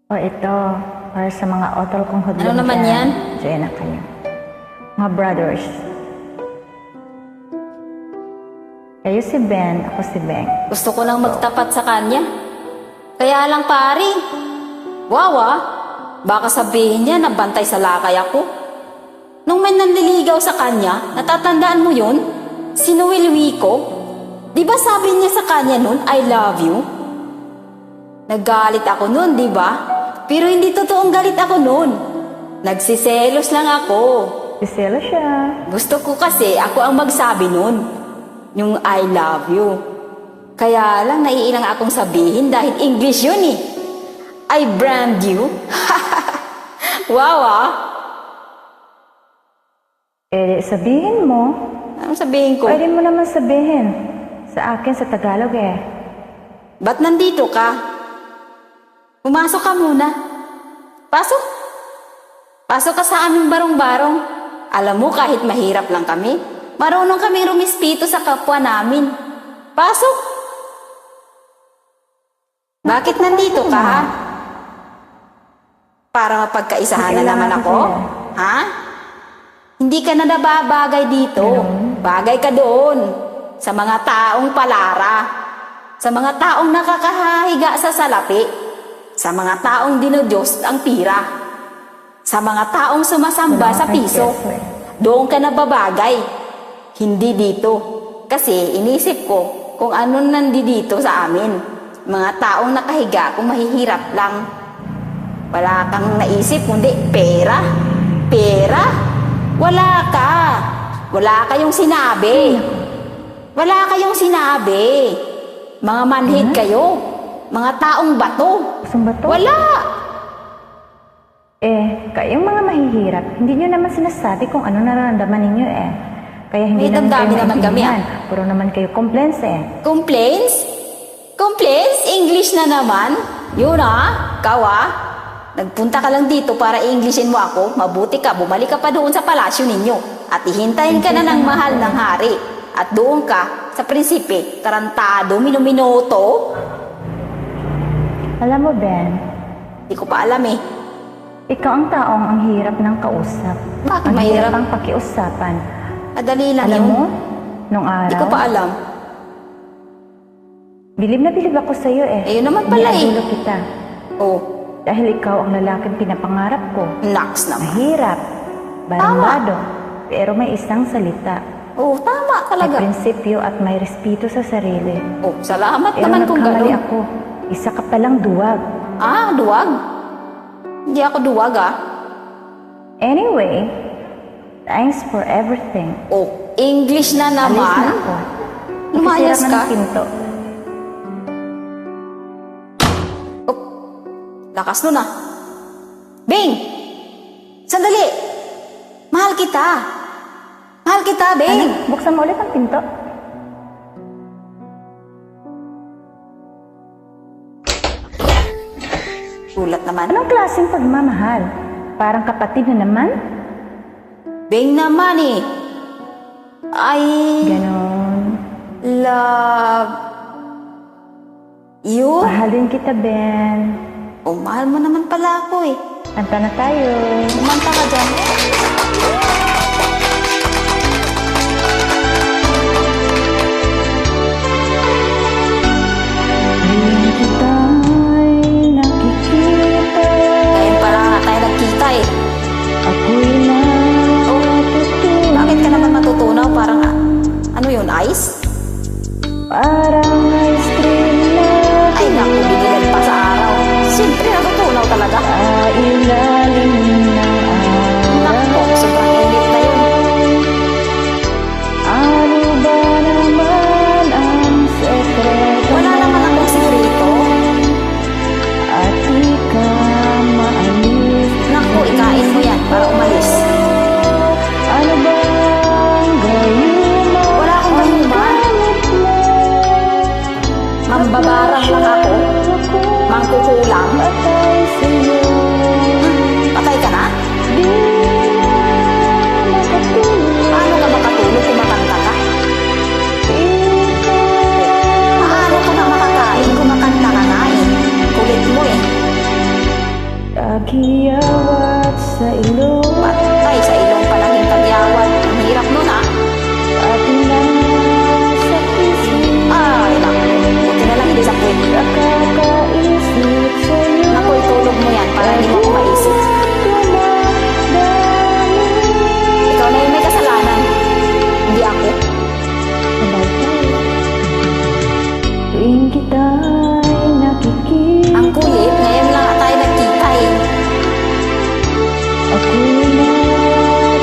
O ito, para sa mga otol kong hudlong Ano naman yan? Diyan na kayo. Mga brothers. Kayo si Ben, ako si Beng. Gusto ko lang magtapat sa kanya. Kaya lang pare. Wow baka sabihin niya na bantay sa lakay ako. Nung may nanliligaw sa kanya, natatandaan mo yun? Sinuwilwi ko. Di ba sabi niya sa kanya nun, I love you? Naggalit ako nun, di ba? Pero hindi totoong galit ako nun. Nagsiselos lang ako. Siselo siya. Gusto ko kasi ako ang magsabi nun. Yung I love you. Kaya lang naiilang akong sabihin dahil English yun eh. I brand you. Wow Sabihin mo. Anong sabihin ko? Pwede mo naman sabihin. Sa akin sa Tagalog Ba't nandito ka? Pumasok ka muna. Pasok. Pasok ka sa aming barong-barong. Alam mo kahit mahirap lang kami, marunong kami rumispito sa kapwa namin. Pasok. Bakit nandito ka ha? Para mapagkaisahan na naman ako? Ha? Hindi ka na nababagay dito. Bagay ka doon. Sa mga taong palara. Sa mga taong nakakahiga sa salapi. Sa mga taong dinodiyos ang pira. Sa mga taong sumasamba sa piso. Doon ka nababagay. Hindi dito. Kasi inisip ko kung ano nandito sa amin. Mga taong nakahiga kung mahihirap lang. Wala kang naisip kundi pera. Pera? Wala ka. Wala kayong sinabi. Wala kayong sinabi. Mga manhid kayo. Mga taong bato. Bato? Wala. Kayong mga mahihirap, hindi nyo naman sinasabi kung ano nararamdaman ninyo Kaya hindi May naman kayo damdamin naman kami, maintindihan. Puro naman kayo complaints Complaints? Complaints? English na naman? Yun Kawa? Nagpunta ka lang dito para Englishin mo ako. Mabuti ka, bumalik ka pa doon sa palasyo ninyo. At ihintayin ka na ng mahal ng hari. At doon ka sa prinsipe, tarantado, minuminuto. Alam mo, Ben, Di ko pa alam ikaw ang taong ang hirap ng kausap. Bakit ang mahirap? hirap ang pakiusapan. Madali lang Alam yun. mo, nung araw, Di ko pa alam. bilib na bilib ako sa'yo Yun naman pala Iniidolo kita. Oh, Dahil ikaw ang lalaking pinapangarap ko. naks naman. Mahirap, barangado, pero may isang salita. Oh, tama May talaga. prinsipyo at may respeto sa sarili. Oh, salamat Pero naman kung nagkamali gano'n. ako. Isa ka palang duwag. Duwag? Hindi ako duwag Anyway, thanks for everything. Oh, English na Alis na naman. ako. Lumayas Nakisira ka. ng pinto. Lakas nun Bing! Sandali! Mahal kita! Mahal kita, Bing! Buksan mo ulit ang pinto. Gulat naman. Anong klaseng pagmamahal? Parang kapatid na naman? Bing naman I Ganon. love you. Mahalin kita, Ben. Oh, mahal mo naman pala ako Kanta na tayo. Kumanta ka dyan. Ngayon kita'y nakikita. Ngayon pala nga tayo nagkita Ako'y natutunan. Bakit ka naman matutunaw? Parang, ano yun, ice? Parang ice cream na Ay, naku, binilag pa sa araw. Siyempre, natutunaw talaga. sa ilalim ng Naku, sobrang init na yun. Ano ba naman ang sekreto Wala naman akong sikreto. at di ka maalis? Naku, ikain mo yan para umalis. Ano bang gawin mo? Wala akong gahuman. Mambabarang lang ako. Mangkukulang. Patay sa'yo, Patay ka na? di na makatulog. Paano ka makatulog kung makanta ka? Ikaw Paano ka na makakain kung makanta ka na Kulit mo Nakiyawat sa ilong Patay sa ilong palang tagyawan. Ang hirap nun ah. Pati na sa pisngi Ay, naku. Buti na lang hindi sa puwet. Nakakaisip sa'yo Naku, itulog mo yan para hindi mo ako maisip. Dumadami Ikaw na yung may kasalanan. Hindi ako. Sabay tayo Tuwing kita'y nakikita Ang kulit, ngayon lang tayo nagkita eh. Ako'y natutunan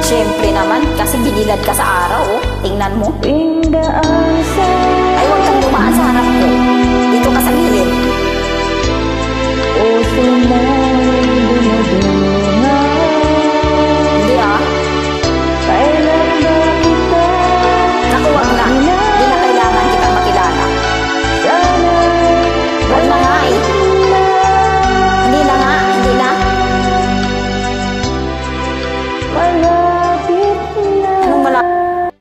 Siyempre naman, kasi binilad ka sa araw oh. Tingnan mo. Tuwing daan sa Ay, huwag kang dumaan sa harap ko. Dito ka sa gilid. puso na